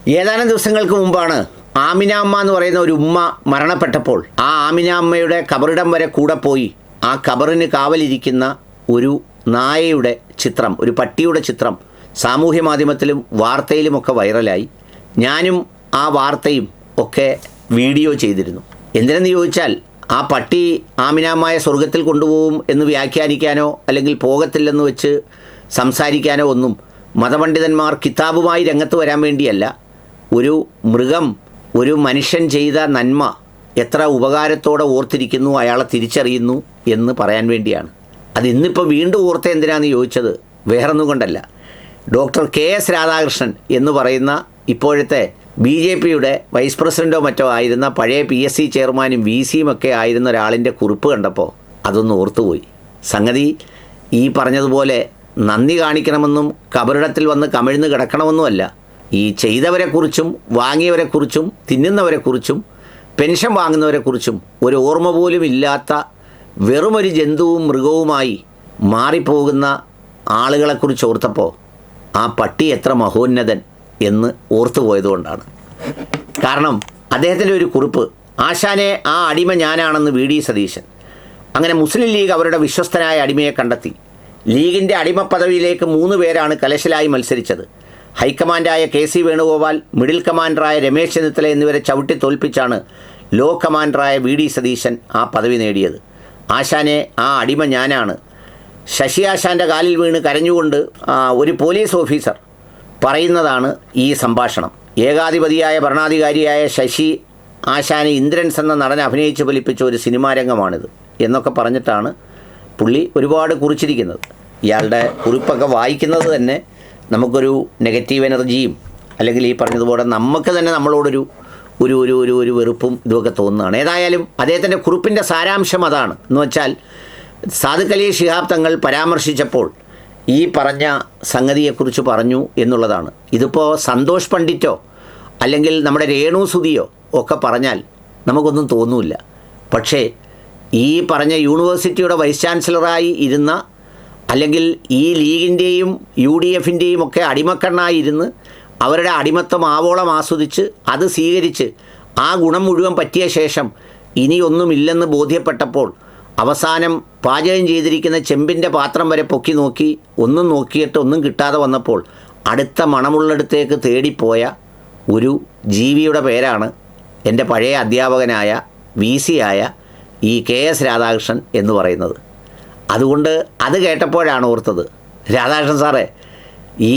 ഏതാനും ദിവസങ്ങൾക്ക് മുമ്പാണ് ആമിന അമ്മ എന്ന് പറയുന്ന ഒരു ഉമ്മ മരണപ്പെട്ടപ്പോൾ ആ ആമിന അമ്മയുടെ കബറിടം വരെ കൂടെ പോയി ആ കബറിന് കാവലിരിക്കുന്ന ഒരു നായയുടെ ചിത്രം, ഒരു പട്ടിയുടെ ചിത്രം സാമൂഹ്യ മാധ്യമത്തിലും വാർത്തയിലുമൊക്കെ വൈറലായി. ഞാനും ആ വാർത്തയും ഒക്കെ വീഡിയോ ചെയ്തിരുന്നു. എന്തിനെന്ന് ചോദിച്ചാൽ ആ പട്ടി ആമിനാമ്മയെ സ്വർഗത്തിൽ കൊണ്ടുപോകും എന്ന് വ്യാഖ്യാനിക്കാനോ അല്ലെങ്കിൽ പോകത്തില്ലെന്ന് വെച്ച് സംസാരിക്കാനോ ഒന്നും മതപണ്ഡിതന്മാർ കിതാബുമായി രംഗത്ത് വരാൻ വേണ്ടിയല്ല. ഒരു മൃഗം ഒരു മനുഷ്യൻ ചെയ്ത നന്മ എത്ര ഉപകാരത്തോടെ ഓർത്തിരിക്കുന്നു, അയാളെ തിരിച്ചറിയുന്നു എന്ന് പറയാൻ വേണ്ടിയാണ്. അത് ഇന്നിപ്പോൾ വീണ്ടും ഓർത്ത എന്തിനാണെന്ന് ചോദിച്ചത് വേറൊന്നും കൊണ്ടല്ല. ഡോക്ടർ KS രാധാകൃഷ്ണൻ എന്ന് പറയുന്ന ഇപ്പോഴത്തെ BJPയുടെ വൈസ് പ്രസിഡൻറ്റോ മറ്റോ ആയിരുന്ന പഴയ PSC ചെയർമാനും VCയും ഒക്കെ ആയിരുന്ന ഒരാളിൻ്റെ കുറിപ്പ് കണ്ടപ്പോൾ അതൊന്ന് ഓർത്തുപോയി. സംഗതി ഈ പറഞ്ഞതുപോലെ നന്ദി കാണിക്കണമെന്നും കബറിടത്തിൽ വന്ന് കമിഴ്ന്ന് കിടക്കണമെന്നുമല്ല. ഈ ചെയ്തവരെക്കുറിച്ചും വാങ്ങിയവരെക്കുറിച്ചും തിന്നുന്നവരെക്കുറിച്ചും പെൻഷൻ വാങ്ങുന്നവരെക്കുറിച്ചും ഒരു ഓർമ്മ പോലും ഇല്ലാത്ത വെറുമൊരു ജന്തുവും മൃഗവുമായി മാറിപ്പോകുന്ന ആളുകളെക്കുറിച്ച് ഓർത്തപ്പോൾ ആ പട്ടി എത്ര മഹോന്നതൻ എന്ന് ഓർത്തു പോയതുകൊണ്ടാണ്. കാരണം അദ്ദേഹത്തിൻ്റെ ഒരു കുറിപ്പ്, ആശാനെ ആ അടിമ ഞാനാണെന്ന് VD സതീശൻ. അങ്ങനെ മുസ്ലിം ലീഗ് അവരുടെ വിശ്വസ്തനായ അടിമയെ കണ്ടെത്തി. ലീഗിൻ്റെ അടിമ പദവിയിലേക്ക് 3 പേരാണ് കലശലായി മത്സരിച്ചത്. ഹൈക്കമാൻഡായ KC വേണുഗോപാൽ, മിഡിൽ കമാൻഡറായ രമേശ് ചെന്നിത്തല എന്നിവരെ ചവിട്ടി തോൽപ്പിച്ചാണ് ലോ കമാൻഡറായ VD സതീശൻ ആ പദവി നേടിയത്. ആശാനെ ആ അടിമ ഞാനാണ്. ശശി ആശാൻ്റെ കാലിൽ വീണ് കരഞ്ഞുകൊണ്ട് ഒരു പോലീസ് ഓഫീസർ പറയുന്നതാണ് ഈ സംഭാഷണം. ഏകാധിപതിയായ ഭരണാധികാരിയായ ശശി ആശാനെ ഇന്ദ്രൻസ് എന്ന നടനെ അഭിനയിച്ച് ഫലിപ്പിച്ച ഒരു സിനിമാ രംഗമാണിത് എന്നൊക്കെ പറഞ്ഞിട്ടാണ് പുള്ളി ഒരുപാട് കുറിച്ചിരിക്കുന്നത്. ഇയാളുടെ കുറിപ്പൊക്കെ വായിക്കുന്നത് തന്നെ നമുക്കൊരു നെഗറ്റീവ് എനർജിയും അല്ലെങ്കിൽ ഈ പറഞ്ഞതുപോലെ നമുക്ക് തന്നെ നമ്മളോടൊരു ഒരു ഒരു ഒരു ഒരു വെറുപ്പും ഇതുമൊക്കെ തോന്നുന്നതാണ്. ഏതായാലും അദ്ദേഹത്തിൻ്റെ കുറിപ്പിൻ്റെ സാരാംശം അതാണ്. എന്ന് വെച്ചാൽ സാദിഖ് അലി ശിഹാബ് തങ്ങൾ പരാമർശിച്ചപ്പോൾ ഈ പറഞ്ഞ സംഗതിയെക്കുറിച്ച് പറഞ്ഞു എന്നുള്ളതാണ്. ഇതിപ്പോൾ സന്തോഷ് പണ്ഡിറ്റോ അല്ലെങ്കിൽ നമ്മുടെ രേണു സുധിയോ ഒക്കെ പറഞ്ഞാൽ നമുക്കൊന്നും തോന്നില്ല. പക്ഷേ ഈ പറഞ്ഞ യൂണിവേഴ്സിറ്റിയുടെ വൈസ് ചാൻസലറായി ഇരുന്ന അല്ലെങ്കിൽ ഈ ലീഗിൻ്റെയും UDFൻ്റെയും ഒക്കെ അടിമക്കണ്ണായിരുന്ന് അവരുടെ അടിമത്തം ആവോളം ആസ്വദിച്ച് അത് സ്വീകരിച്ച് ആ ഗുണം മുഴുവൻ പറ്റിയ ശേഷം ഇനിയൊന്നുമില്ലെന്ന് ബോധ്യപ്പെട്ടപ്പോൾ അവസാനം പാചകം ചെയ്തിരിക്കുന്ന ചെമ്പിൻ്റെ പാത്രം വരെ പൊക്കി നോക്കി, ഒന്നും നോക്കിയിട്ട് ഒന്നും കിട്ടാതെ വന്നപ്പോൾ അടുത്ത മണമുള്ളിടത്തേക്ക് തേടിപ്പോയ ഒരു ജീവിയുടെ പേരാണ് എൻ്റെ പഴയ അധ്യാപകനായ VC ആയ ഈ KS രാധാകൃഷ്ണൻ എന്ന് പറയുന്നത്. അതുകൊണ്ട് അത് കേട്ടപ്പോഴാണ് ഓർത്തത്, രാധാകൃഷ്ണൻ സാറേ, ഈ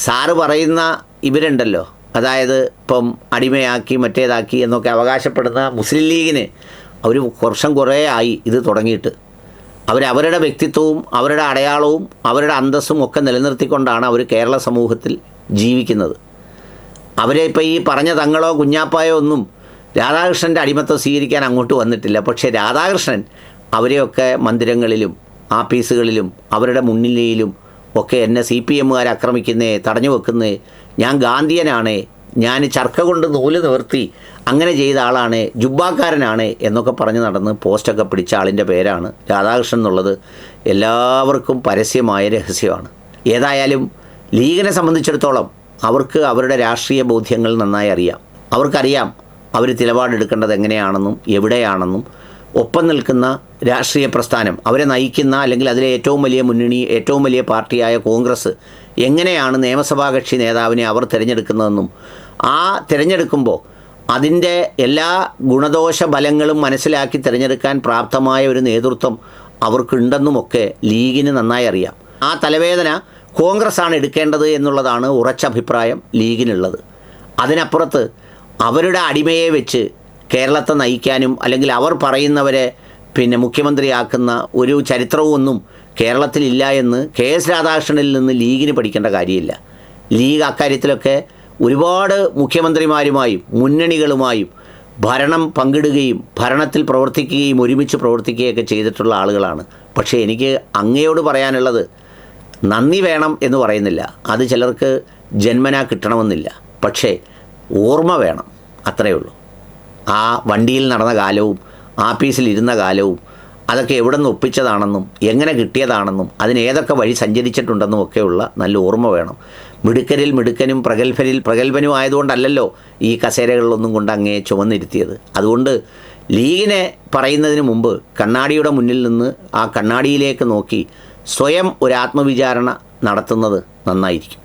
സാറ് പറയുന്ന ഇവരുണ്ടല്ലോ, അതായത് ഇപ്പം അടിമയാക്കി മറ്റേതാക്കി എന്നൊക്കെ അവകാശപ്പെടുന്ന മുസ്ലിം ലീഗിന് അവർ കുറേ ആയി ഇത് തുടങ്ങിയിട്ട്. അവരവരുടെ വ്യക്തിത്വവും അവരുടെ അടയാളവും അവരുടെ അന്തസ്സും ഒക്കെ നിലനിർത്തിക്കൊണ്ടാണ് അവർ കേരള സമൂഹത്തിൽ ജീവിക്കുന്നത്. അവരെ ഇപ്പോൾ ഈ പറഞ്ഞ തങ്ങളോ കുഞ്ഞാപ്പായോ ഒന്നും രാധാകൃഷ്ണൻ്റെ അടിമത്തം സ്വീകരിക്കാൻ അങ്ങോട്ട് വന്നിട്ടില്ല. പക്ഷേ രാധാകൃഷ്ണൻ അവരെയൊക്കെ മന്ദിരങ്ങളിലും ആഫീസുകളിലും അവരുടെ മുന്നിലെയും ഒക്കെ എന്നെ CPMകാർ ആക്രമിക്കുന്നേ, തടഞ്ഞു വെക്കുന്നേ, ഞാൻ ഗാന്ധിയനാണ്, ഞാൻ ചർക്ക കൊണ്ട് നൂല് നിവർത്തി അങ്ങനെ ചെയ്ത ആളാണ്, ജുബ്ബാക്കാരനാണ് എന്നൊക്കെ പറഞ്ഞ് നടന്ന് പോസ്റ്റൊക്കെ പിടിച്ച ആളിൻ്റെ പേരാണ് രാധാകൃഷ്ണൻ എന്നുള്ളത് എല്ലാവർക്കും പരസ്യമായ രഹസ്യമാണ്. ഏതായാലും ലീഗിനെ സംബന്ധിച്ചിടത്തോളം അവർക്ക് അവരുടെ രാഷ്ട്രീയ ബോധ്യങ്ങൾ നന്നായി അറിയാം. അവർക്കറിയാം അവർ നിലപാടെടുക്കേണ്ടത് എങ്ങനെയാണെന്നും എവിടെയാണെന്നും. ഒപ്പം നിൽക്കുന്ന രാഷ്ട്രീയ പ്രസ്ഥാനം, അവരെ നയിക്കുന്ന അല്ലെങ്കിൽ അതിലെ ഏറ്റവും വലിയ മുന്നണി, ഏറ്റവും വലിയ പാർട്ടിയായ കോൺഗ്രസ് എങ്ങനെയാണ് നിയമസഭാ കക്ഷി നേതാവിനെ അവർ തിരഞ്ഞെടുക്കുന്നതെന്നും ആ തിരഞ്ഞെടുക്കുമ്പോൾ അതിൻ്റെ എല്ലാ ഗുണദോഷ ഫലങ്ങളും മനസ്സിലാക്കി തിരഞ്ഞെടുക്കാൻ പ്രാപ്തമായ ഒരു നേതൃത്വം അവർക്കുണ്ടെന്നുമൊക്കെ ലീഗിന് നന്നായി അറിയാം. ആ തലവേദന കോൺഗ്രസ്സാണ് എടുക്കേണ്ടത് എന്നുള്ളതാണ് ഉറച്ച അഭിപ്രായം ലീഗിനുള്ളത്. അതിനപ്പുറത്ത് അവരുടെ അടിമയെ വെച്ച് കേരളത്തെ നയിക്കാനും അല്ലെങ്കിൽ അവർ പറയുന്നവരെ മുഖ്യമന്ത്രിയാക്കുന്ന ഒരു ചരിത്രവുമൊന്നും കേരളത്തിലില്ല എന്ന് KS രാധാകൃഷ്ണനിൽ നിന്ന് ലീഗിന് പഠിക്കേണ്ട കാര്യമില്ല. ലീഗ് അക്കാര്യത്തിലൊക്കെ ഒരുപാട് മുഖ്യമന്ത്രിമാരുമായും മുന്നണികളുമായും ഭരണം പങ്കിടുകയും ഭരണത്തിൽ പ്രവർത്തിക്കുകയും ഒരുമിച്ച് പ്രവർത്തിക്കുകയൊക്കെ ചെയ്തിട്ടുള്ള ആളുകളാണ്. പക്ഷേ എനിക്ക് അങ്ങയോട് പറയാനുള്ളത്, നന്ദി വേണം എന്ന് പറയുന്നില്ല, അത് ചിലർക്ക് ജന്മനാ കിട്ടണമെന്നില്ല. പക്ഷേ ഓർമ്മ വേണം, അത്രയേ ഉള്ളൂ. ആ വണ്ടിയിൽ നടന്ന കാലവും ആഫീസിലിരുന്ന കാലവും അതൊക്കെ എവിടെ നിന്ന് ഒപ്പിച്ചതാണെന്നും എങ്ങനെ കിട്ടിയതാണെന്നും അതിനേതൊക്കെ വഴി സഞ്ചരിച്ചിട്ടുണ്ടെന്നും ഒക്കെയുള്ള നല്ല ഓർമ്മ വേണം. മിടുക്കരിൽ മിടുക്കനും പ്രഗത്ഭരിൽ പ്രഗത്ഭനും ആയതുകൊണ്ടല്ലല്ലോ ഈ കസേരകളിലൊന്നും കൊണ്ട് അങ്ങേ ചുമന്നിരുത്തിയത്. അതുകൊണ്ട് ലീഗിനെ പറയുന്നതിന് മുമ്പ് കണ്ണാടിയുടെ മുന്നിൽ നിന്ന് ആ കണ്ണാടിയിലേക്ക് നോക്കി സ്വയം ഒരു ആത്മവിചാരണ നടത്തുന്നത് നന്നായിരിക്കും.